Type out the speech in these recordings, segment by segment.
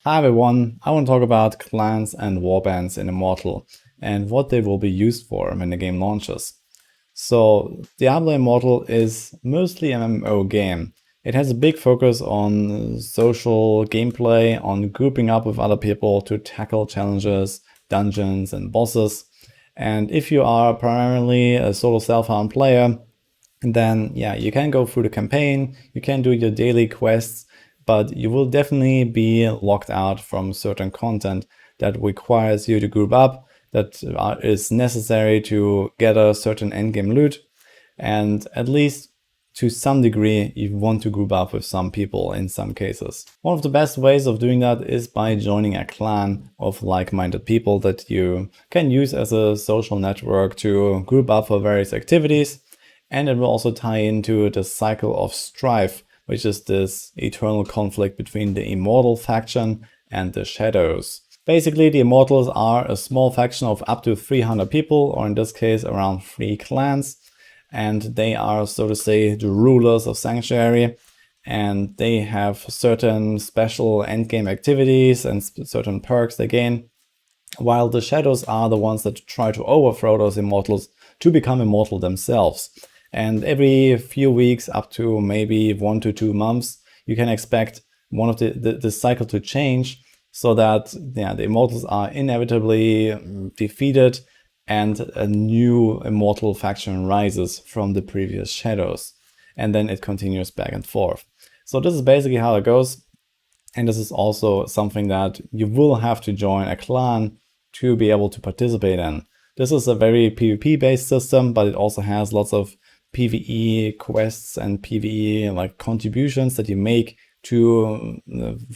Hi everyone, I want to talk about clans and warbands in Immortal and what they will be used for when the game launches. So Diablo Immortal is mostly an MMO game. It has a big focus on social gameplay, on grouping up with other people to tackle challenges, dungeons and bosses. And if you are primarily a solo self-harm player, then yeah, you can go through the campaign, you can do your daily quests, but you will definitely be locked out from certain content that requires you to group up, that is necessary to get a certain endgame loot. And at least to some degree, you want to group up with some people in some cases. One of the best ways of doing that is by joining a clan of like-minded people that you can use as a social network to group up for various activities. And it will also tie into the Cycle of Strife, which is this eternal conflict between the Immortal faction and the Shadows. Basically, the Immortals are a small faction of up to 300 people, or in this case, around 3 clans. And they are, so to say, the rulers of Sanctuary. And they have certain special endgame activities and certain perks they gain, while the Shadows are the ones that try to overthrow those Immortals to become immortal themselves. And every few weeks, up to maybe 1 to 2 months, you can expect one of the cycle to change so that the Immortals are inevitably defeated and a new immortal faction rises from the previous Shadows. And then it continues back and forth. So this is basically how it goes. And this is also something that you will have to join a clan to be able to participate in. This is a very PvP-based system, but it also has lots of PvE quests and PvE like contributions that you make to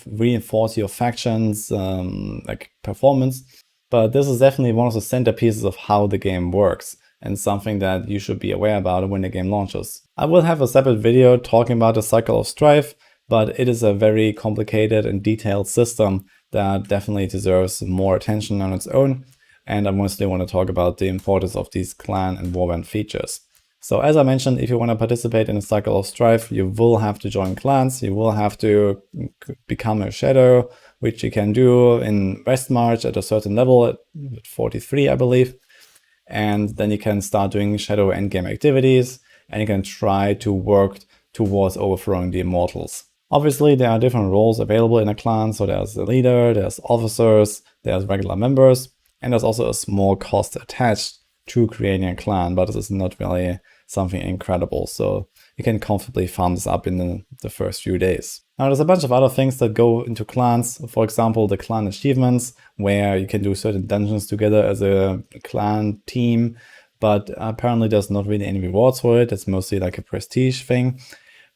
reinforce your faction's like performance. But this is definitely one of the centerpieces of how the game works and something that you should be aware about when the game launches. I will have a separate video talking about the Cycle of Strife, but it is a very complicated and detailed system that definitely deserves more attention on its own. And I mostly want to talk about the importance of these clan and warband features. So as I mentioned, if you want to participate in a Cycle of Strife, you will have to join clans, you will have to become a Shadow, which you can do in Westmarch at a certain level, at 43 I believe. And then you can start doing Shadow endgame activities, and you can try to work towards overthrowing the Immortals. Obviously, there are different roles available in a clan, so there's the leader, there's officers, there's regular members, and there's also a small cost attached to creating a clan, but this is not really something incredible, so you can comfortably farm this up in the first few days. Now there's a bunch of other things that go into clans, for example the clan achievements, where you can do certain dungeons together as a clan team, but apparently there's not really any rewards for it, it's mostly like a prestige thing.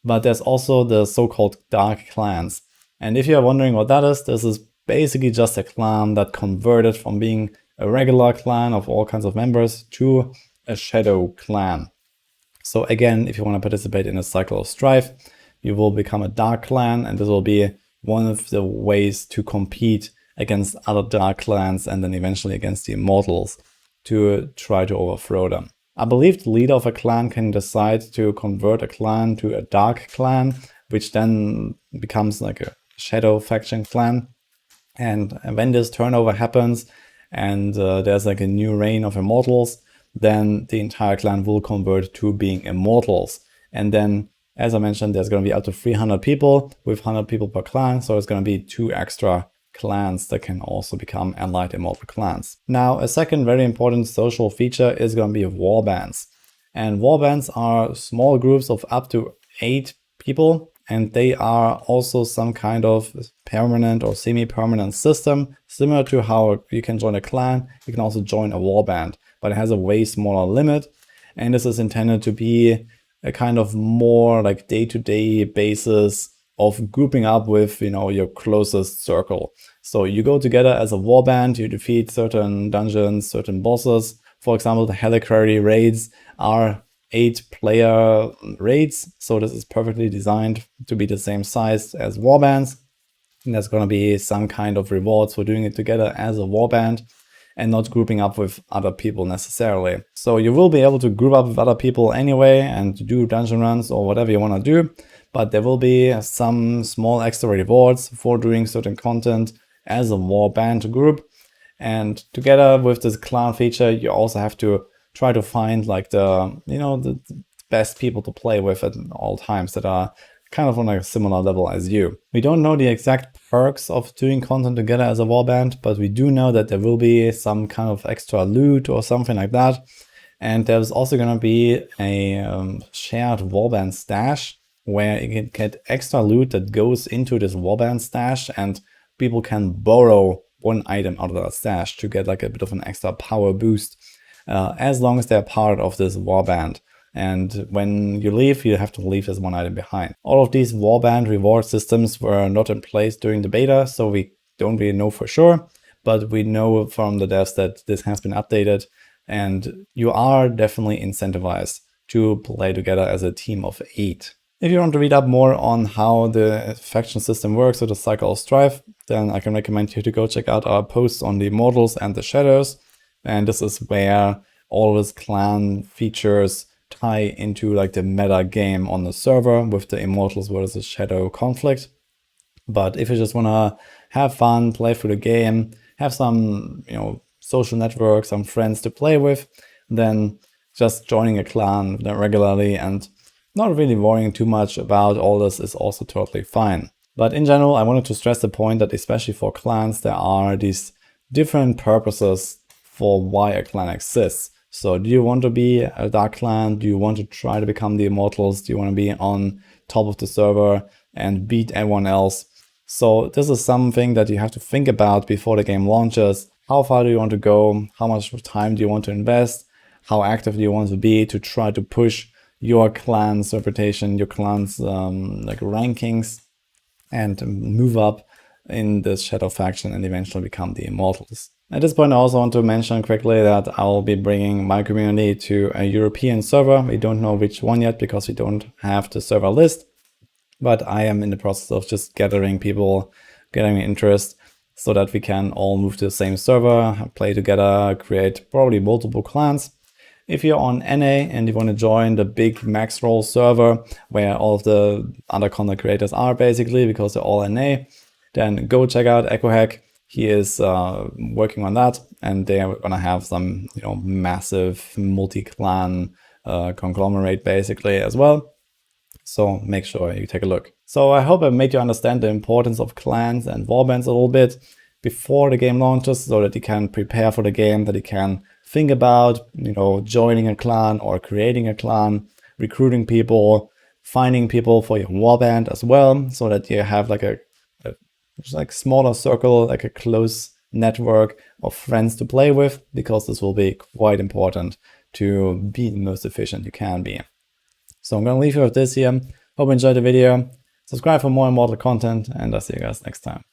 But there's also the so-called dark clans. And if you're wondering what that is, this is basically just a clan that converted from being a regular clan of all kinds of members to a shadow clan. So again, if you want to participate in a Cycle of Strife, you will become a dark clan, and this will be one of the ways to compete against other dark clans and then eventually against the Immortals to try to overthrow them. I believe the leader of a clan can decide to convert a clan to a dark clan, which then becomes like a shadow faction clan. And when this turnover happens and there's like a new reign of Immortals, then the entire clan will convert to being Immortals. And then, as I mentioned, there's going to be up to 300 people with 100 people per clan, so it's going to be 2 extra clans that can also become allied immortal clans. Now, a second very important social feature is going to be warbands. And warbands are small groups of up to 8 people, and they are also some kind of permanent or semi-permanent system. Similar to how you can join a clan, you can also join a warband, but it has a way smaller limit. And this is intended to be a kind of more like day-to-day basis of grouping up with, your closest circle. So you go together as a warband, you defeat certain dungeons, certain bosses. For example, the Reliquary raids are 8-player raids, so this is perfectly designed to be the same size as warbands. And there's going to be some kind of rewards for doing it together as a warband. and not grouping up with other people necessarily. So you will be able to group up with other people anyway and do dungeon runs or whatever you want to do, but there will be some small extra rewards for doing certain content as a warband group. And together with this clan feature, you also have to try to find like the best people to play with at all times that are kind of on a similar level as you. We don't know the exact perks of doing content together as a warband, but we do know that there will be some kind of extra loot or something like that. And there's also going to be a shared warband stash where you can get extra loot that goes into this warband stash, and people can borrow one item out of that stash to get like a bit of an extra power boost as long as they're part of this warband. And when you leave, you have to leave this one item behind. All of these warband reward systems were not in place during the beta, so we don't really know for sure, but we know from the devs that this has been updated, and you are definitely incentivized to play together as a team of 8. If you want to read up more on how the faction system works with the Cycle of Strife, then I can recommend you to go check out our posts on the Immortals and the Shadows. And this is where all these clan features tie into like the meta game on the server with the Immortals versus Shadow conflict. But if you just want to have fun, play through the game, have some, social network, some friends to play with, then just joining a clan regularly and not really worrying too much about all this is also totally fine. But in general, I wanted to stress the point that especially for clans, there are these different purposes for why a clan exists. So do you want to be a dark clan? Do you want to try to become the Immortals? Do you want to be on top of the server and beat everyone else? So this is something that you have to think about before the game launches. How far do you want to go? How much time do you want to invest? How active do you want to be to try to push your clan's reputation, your clan's rankings, and move up in this Shadow faction and eventually become the Immortals. At this point, I also want to mention quickly that I'll be bringing my community to a European server. We don't know which one yet because we don't have the server list, but I am in the process of just gathering people, getting interest, so that we can all move to the same server, play together, create probably multiple clans. If you're on NA and you want to join the big max roll server where all of the other content creators are basically, because they're all NA, then go check out Epoch. He is working on that, and they're gonna have some massive multi-clan conglomerate basically as well. So make sure you take a look. So I hope I made you understand the importance of clans and warbands a little bit before the game launches, so that you can prepare for the game, that you can think about, joining a clan or creating a clan, recruiting people, finding people for your warband as well, so that you have like a smaller circle, like a close network of friends to play with, because this will be quite important to be the most efficient you can be. So I'm going to leave you with this here. Hope you enjoyed the video. Subscribe for more Immortal content, and I'll see you guys next time.